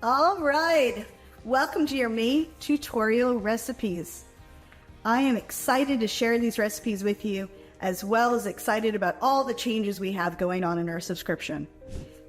All right, welcome to your May tutorial recipes. I am excited to share these recipes with you, as well as excited about all the changes we have going on in our subscription.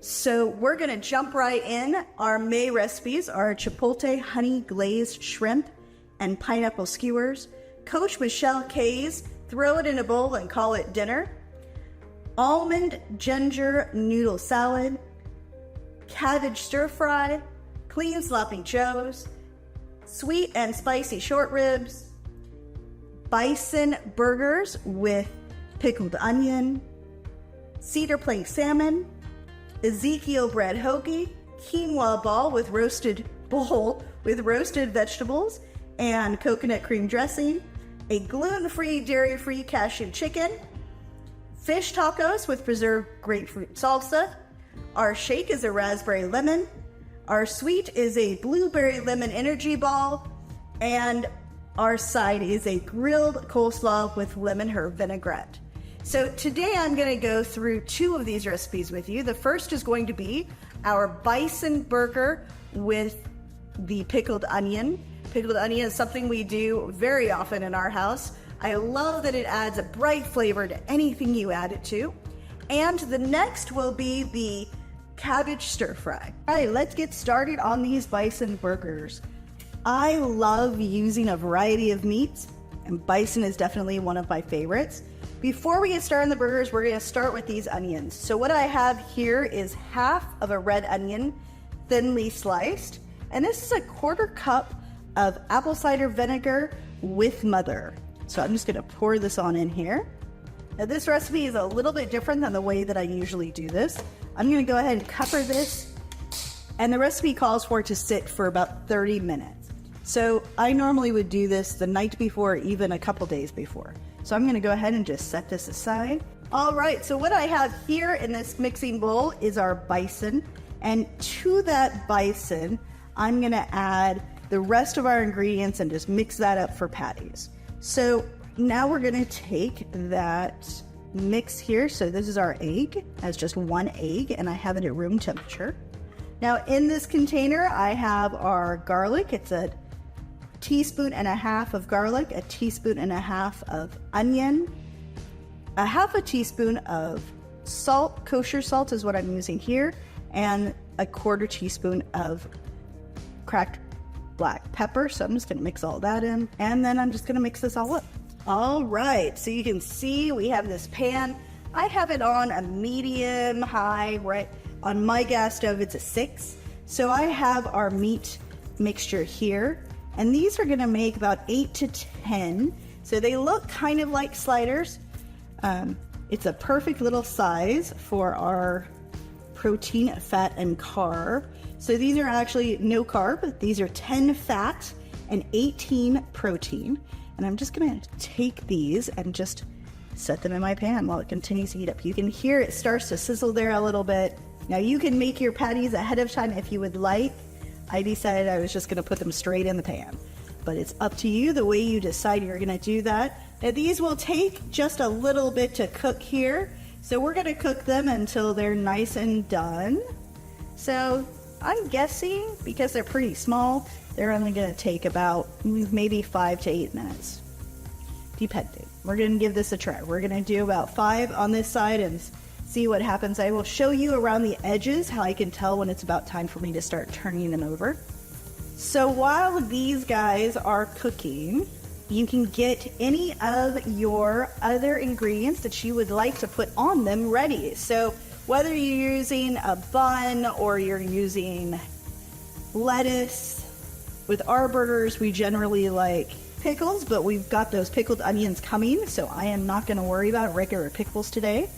So we're gonna jump right in. Our May recipes are chipotle honey glazed shrimp and pineapple skewers, Coach Michelle K's throw it in a bowl and call it dinner, almond ginger noodle salad, cabbage stir fry, clean sloppy joes, sweet and spicy short ribs, bison burgers with pickled onion, cedar plank salmon, Ezekiel bread hoagie, quinoa bowl with roasted vegetables and coconut cream dressing, a gluten-free, dairy-free cashew chicken, fish tacos with preserved grapefruit salsa. Our shake is a raspberry lemon. Our sweet is a blueberry lemon energy ball. And our side is a grilled coleslaw with lemon herb vinaigrette. So today I'm going to go through two of these recipes with you. The first is going to be our bison burger with the pickled onion. Pickled onion is something we do very often in our house. I love that it adds a bright flavor to anything you add it to. And the next will be the cabbage stir fry. All right, let's get started on these bison burgers. I love using a variety of meats, and bison is definitely one of my favorites. Before we get started on the burgers, we're gonna start with these onions. So what I have here is half of a red onion, thinly sliced, and this is a 1/4 cup of apple cider vinegar with mother. So I'm just gonna pour this on in here. Now this recipe is a little bit different than the way that I usually do this. I'm gonna go ahead and cover this, and the recipe calls for it to sit for about 30 minutes. So I normally would do this the night before, even a couple days before. So I'm gonna go ahead and just set this aside. All right, so what I have here in this mixing bowl is our bison, and to that bison, I'm gonna add the rest of our ingredients and just mix that up for patties. So now we're gonna take that mix here. So this is our egg, as just one egg, and I have it at room temperature. Now in this container, I have our garlic. It's a 1.5 teaspoons of garlic, 1.5 teaspoons of onion, 1/2 teaspoon of salt. Kosher salt is what I'm using here, and 1/4 teaspoon of cracked black pepper. So I'm just gonna mix all that in, and then I'm just gonna mix this all up. All right, so you can see we have this pan. I have it on a medium high, right? On my gas stove, it's a 6. So I have our meat mixture here, and these are gonna make about 8 to 10. So they look kind of like sliders. It's a perfect little size for our protein, fat, and carb. So these are actually no carb. These are 10 fat and 18 protein. And I'm just gonna take these and just set them in my pan while it continues to heat up. You can hear it starts to sizzle there a little bit. Now you can make your patties ahead of time if you would like. I decided I was just gonna put them straight in the pan, but it's up to you the way you decide you're gonna do that. Now these will take just a little bit to cook here. So we're gonna cook them until they're nice and done. So I'm guessing, because they're pretty small, they're only gonna take about maybe 5 to 8 minutes, depending. We're gonna give this a try. We're gonna do about 5 on this side and see what happens. I will show you around the edges how I can tell when it's about time for me to start turning them over. So while these guys are cooking, you can get any of your other ingredients that you would like to put on them ready. So whether you're using a bun or you're using lettuce, with our burgers, we generally like pickles, but we've got those pickled onions coming, so I am not gonna worry about regular pickles today.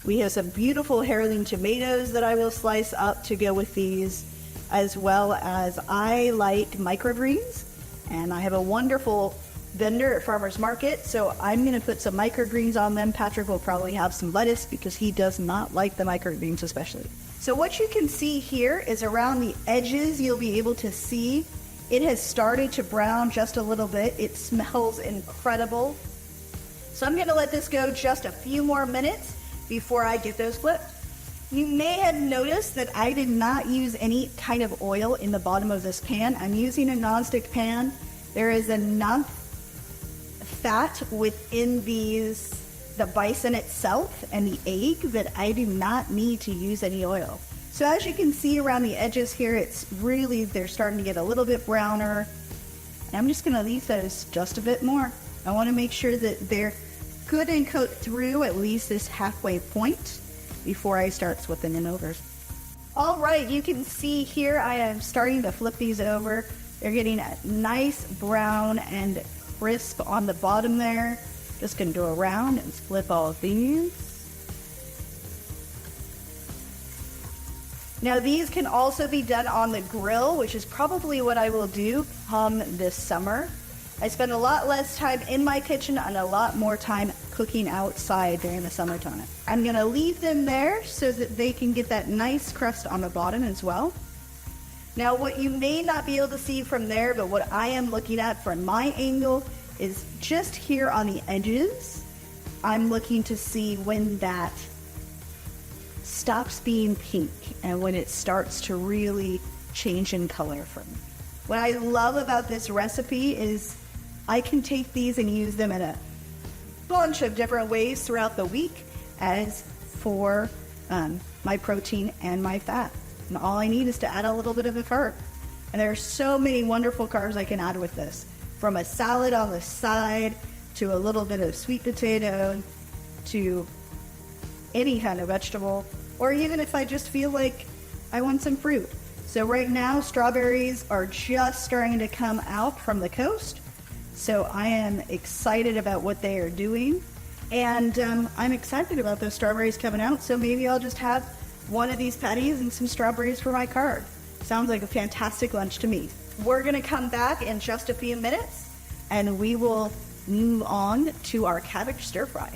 We have some beautiful heirloom tomatoes that I will slice up to go with these, as well as I like microgreens, and I have a wonderful vendor at Farmer's Market, so I'm gonna put some microgreens on them. Patrick will probably have some lettuce because he does not like the microgreens especially. So what you can see here is around the edges, you'll be able to see it has started to brown just a little bit. It smells incredible. So I'm gonna let this go just a few more minutes before I get those flipped. You may have noticed that I did not use any kind of oil in the bottom of this pan. I'm using a nonstick pan. There is enough fat within the bison itself and the egg that I do not need to use any oil. So as you can see around the edges here, they're starting to get a little bit browner. And I'm just gonna leave those just a bit more. I wanna make sure that they're good and cooked through at least this halfway point before I start flipping them over. All right, you can see here I am starting to flip these over. They're getting a nice brown and crisp on the bottom there. Just gonna go around and flip all of these. Now these can also be done on the grill, which is probably what I will do come this summer. I spend a lot less time in my kitchen and a lot more time cooking outside during the summertime. I'm gonna leave them there so that they can get that nice crust on the bottom as well. Now what you may not be able to see from there, but what I am looking at from my angle is just here on the edges. I'm looking to see when that stops being pink and when it starts to really change in color for me. What I love about this recipe is I can take these and use them in a bunch of different ways throughout the week as for my protein and my fat. And all I need is to add a little bit of a carb. And there are so many wonderful carbs I can add with this. From a salad on the side, to a little bit of sweet potato, to any kind of vegetable, or even if I just feel like I want some fruit. So right now, strawberries are just starting to come out from the coast. So I am excited about what they are doing. And I'm excited about those strawberries coming out. So maybe I'll just have one of these patties and some strawberries for my carb. Sounds like a fantastic lunch to me. We're gonna come back in just a few minutes and we will move on to our cabbage stir fry.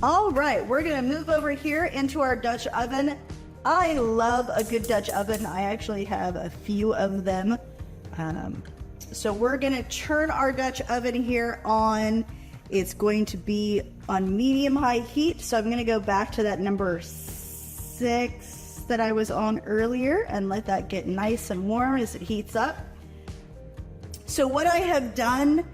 All right, we're gonna move over here into our Dutch oven. I love a good Dutch oven. I actually have a few of them. So we're gonna turn our Dutch oven here on. It's going to be on medium-high heat. So I'm gonna go back to that number 6 that I was on earlier and let that get nice and warm as it heats up. So what I have done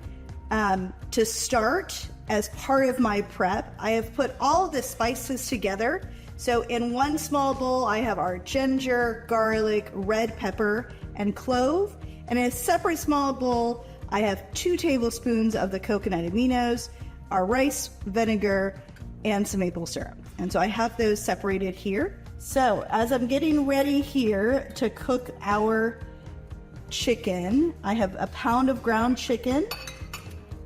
to start as part of my prep, I have put all the spices together. So in one small bowl, I have our ginger, garlic, red pepper, and clove. And in a separate small bowl, I have 2 tablespoons of the coconut aminos, our rice vinegar, and some maple syrup. And so I have those separated here. So as I'm getting ready here to cook our chicken, I have a pound of ground chicken.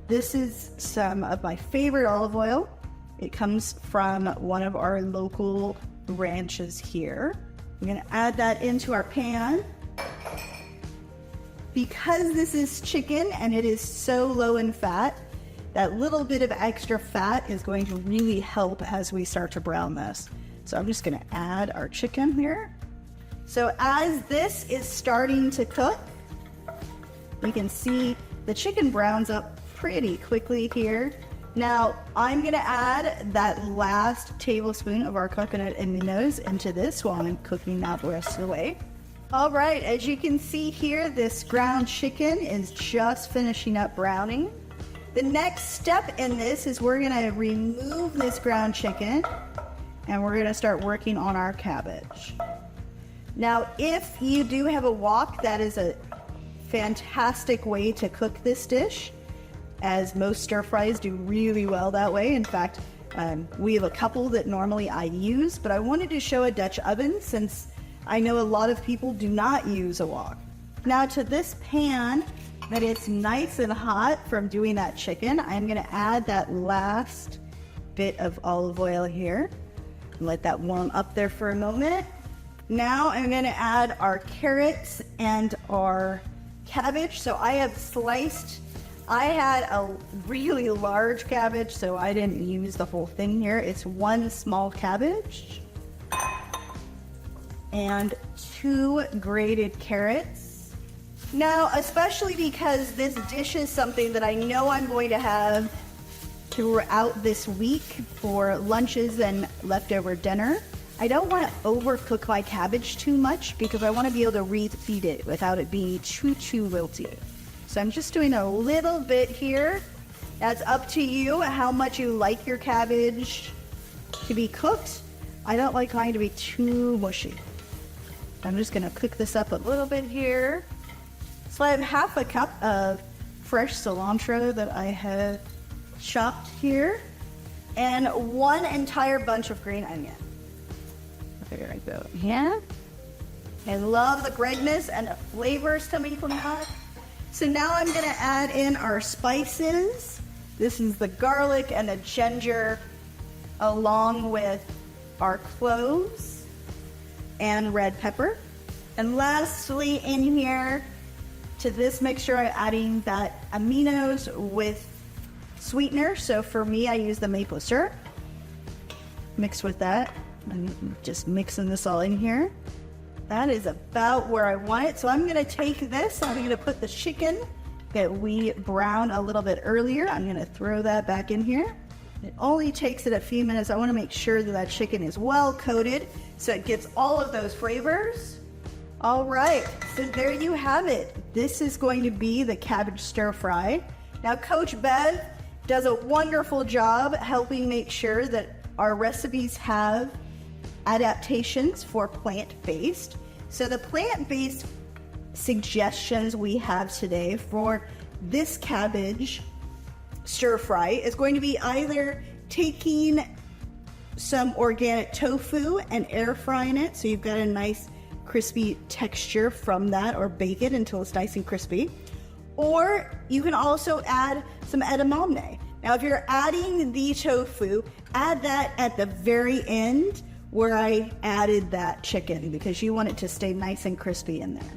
This is some of my favorite olive oil. It comes from one of our local ranches here. I'm gonna add that into our pan. Because this is chicken and it is so low in fat, that little bit of extra fat is going to really help as we start to brown this. So I'm just gonna add our chicken here. So as this is starting to cook, you can see the chicken browns up pretty quickly here. Now I'm gonna add that last tablespoon of our coconut aminos into this while I'm cooking that the rest of the way. All right, as you can see here, this ground chicken is just finishing up browning. The next step in this is we're gonna remove this ground chicken and we're gonna start working on our cabbage. Now, if you do have a wok, that is a fantastic way to cook this dish, as most stir fries do really well that way. In fact, we have a couple that normally I use, but I wanted to show a Dutch oven since I know a lot of people do not use a wok. Now to this pan that it's nice and hot from doing that chicken, I'm gonna add that last bit of olive oil here. Let that warm up there for a moment. Now I'm gonna add our carrots and our cabbage. So I have sliced, I had a really large cabbage, so I didn't use the whole thing here. It's 1 small cabbage and 2 grated carrots. Now, especially because this dish is something that I know I'm going to have throughout this week for lunches and leftover dinner, I don't want to overcook my cabbage too much because I want to be able to refeed it without it being too wilty. So I'm just doing a little bit here. That's up to you how much you like your cabbage to be cooked. I don't like mine to be too mushy. I'm just going to cook this up a little bit here. So I have half a cup of fresh cilantro that I have chopped here and 1 entire bunch of green onion. There I go. Yeah. I love the greatness and the flavors coming from that. So now I'm going to add in our spices. This is the garlic and the ginger along with our cloves and red pepper. And lastly in here to this mixture, I'm adding that aminos with sweetener. So for me, I use the maple syrup mixed with that. I'm just mixing this all in here. That is about where I want it. So I'm going to take this, I'm going to put the chicken that we browned a little bit earlier. I'm going to throw that back in here. It only takes it a few minutes. I want to make sure that that chicken is well coated so it gets all of those flavors. All right, so there you have it. This is going to be the cabbage stir fry. Now, Coach Bev does a wonderful job helping make sure that our recipes have adaptations for plant-based. So the plant-based suggestions we have today for this cabbage stir fry is going to be either taking some organic tofu and air frying it so you've got a nice crispy texture from that, or bake it until it's nice and crispy, or you can also add some edamame. Now if you're adding the tofu, add that at the very end where I added that chicken because you want it to stay nice and crispy in there.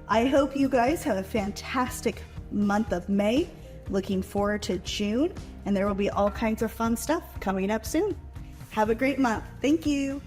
I hope you guys have a fantastic month of May. Looking forward to June, and there will be all kinds of fun stuff coming up soon. Have a great month. Thank you.